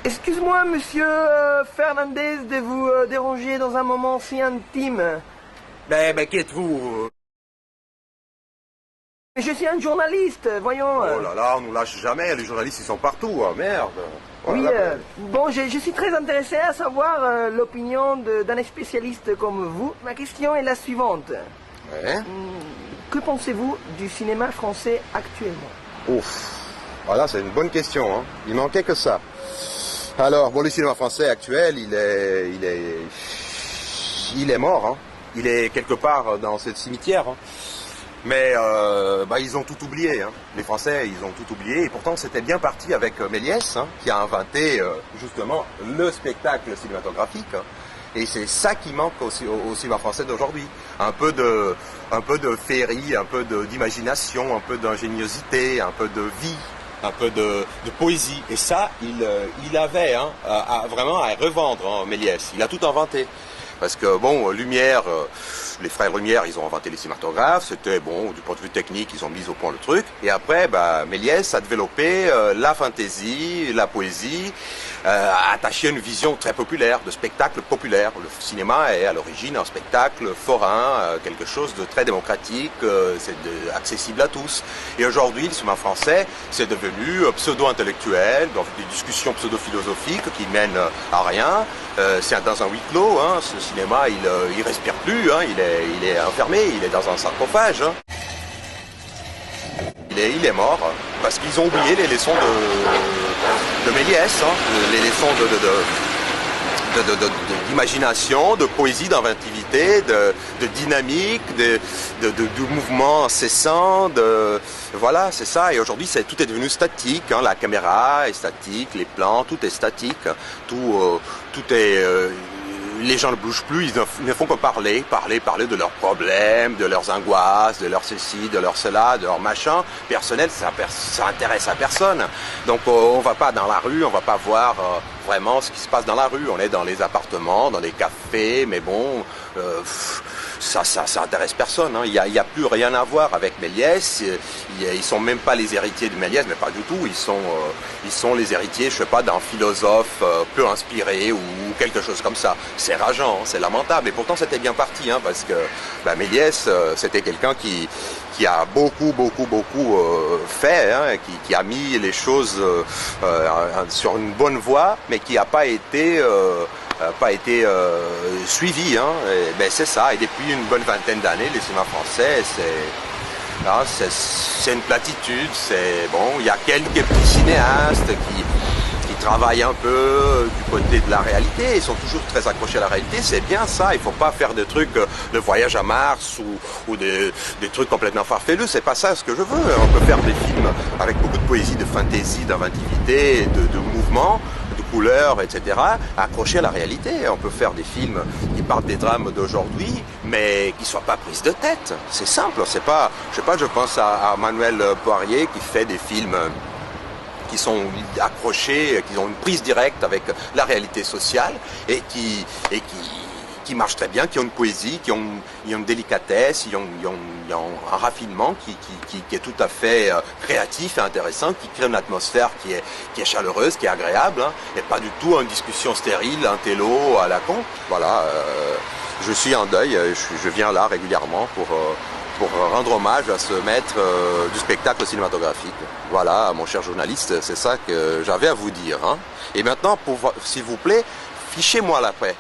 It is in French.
Excuse-moi, monsieur Fernandez, de vous déranger dans un moment si intime. Ben qui êtes-vous? Je suis un journaliste, voyons. Oh là là, on nous lâche jamais, les journalistes ils sont partout, hein, merde. Oui, Voilà, bon, je suis très intéressé à savoir l'opinion d'un spécialiste comme vous. Ma question est la suivante. Ouais. Que pensez-vous du cinéma français actuellement? Ouf. Voilà, c'est une bonne question, hein. Il manquait que ça. Alors, bon, le cinéma français actuel, il est mort, hein. Il est quelque part dans ce cimetière, hein. Mais ils ont tout oublié, hein. Les Français, ils ont tout oublié. Et pourtant, c'était bien parti avec Méliès, hein, qui a inventé justement le spectacle cinématographique, hein. Et c'est ça qui manque au cinéma français d'aujourd'hui. Un peu de féerie, un peu d'imagination, un peu d'ingéniosité, un peu de vie, un peu de poésie. Et ça, il avait vraiment à revendre, hein, Méliès. Il a tout inventé. Parce que, bon, Lumière, les frères Lumière, ils ont inventé les cinématographes. C'était, bon, du point de vue technique, ils ont mis au point le truc. Et après, Méliès a développé la fantaisie, la poésie, a attaché une vision très populaire, de spectacle populaire. Le cinéma est à l'origine un spectacle forain, quelque chose de très démocratique, accessible à tous. Et aujourd'hui, le cinéma français, c'est devenu pseudo-intellectuel, dans des discussions pseudo-philosophiques qui mènent à rien. C'est dans un huis clos, hein. Ce cinéma, il respire plus, hein. Il est enfermé, il est dans un sarcophage, hein. Il est mort parce qu'ils ont oublié les leçons de Méliès, hein, les leçons d'imagination, de poésie, d'inventivité, de dynamique, de mouvement incessant, voilà, c'est ça. Et aujourd'hui, tout est devenu statique, hein. La caméra est statique, les plans, tout est statique, tout est les gens ne bougent plus, ils ne font que parler de leurs problèmes, de leurs angoisses, de leur ceci, de leur cela, de leur machin personnel. Ça intéresse à personne. Donc on va pas dans la rue, on va pas voir vraiment ce qui se passe dans la rue. On est dans les appartements, dans les cafés, mais bon, ça intéresse personne, hein. Il y a plus rien à voir avec Méliès. Ils sont même pas les héritiers de Méliès, mais pas du tout. Ils sont les héritiers, je sais pas, d'un philosophe peu inspiré ou quelque chose comme ça. C'est rageant, hein, c'est lamentable. Et pourtant, c'était bien parti, hein, parce que Méliès, c'était quelqu'un qui a beaucoup fait, hein, qui a mis les choses sur une bonne voie, mais qui n'a pas été suivi, hein. C'est ça. Et depuis une bonne vingtaine d'années, le cinéma français, c'est une platitude. C'est bon, il y a quelques petits cinéastes qui travaillent un peu du côté de la réalité. Ils sont toujours très accrochés à la réalité. C'est bien ça. Il faut pas faire des trucs de voyage à Mars ou des trucs complètement farfelus. C'est pas ça ce que je veux. On peut faire des films avec beaucoup de poésie, de fantaisie, d'inventivité, de mouvement, de couleurs, etc. Accrochés à la réalité. On peut faire des films qui parlent des drames d'aujourd'hui, mais qui soient pas prises de tête. C'est simple. C'est pas, je sais pas, je pense à Manuel Poirier qui fait des films qui sont accrochés, qui ont une prise directe avec la réalité sociale et qui marchent très bien, qui ont une poésie, qui ont une délicatesse, ils ont un raffinement qui est tout à fait créatif et intéressant, qui crée une atmosphère qui est chaleureuse, qui est agréable, hein, et pas du tout une discussion stérile, un télo à la con. Voilà, je suis en deuil, je viens là régulièrement pour rendre hommage à ce maître du spectacle cinématographique. Voilà, mon cher journaliste, c'est ça que j'avais à vous dire, hein. Et maintenant, s'il vous plaît, fichez-moi la paix.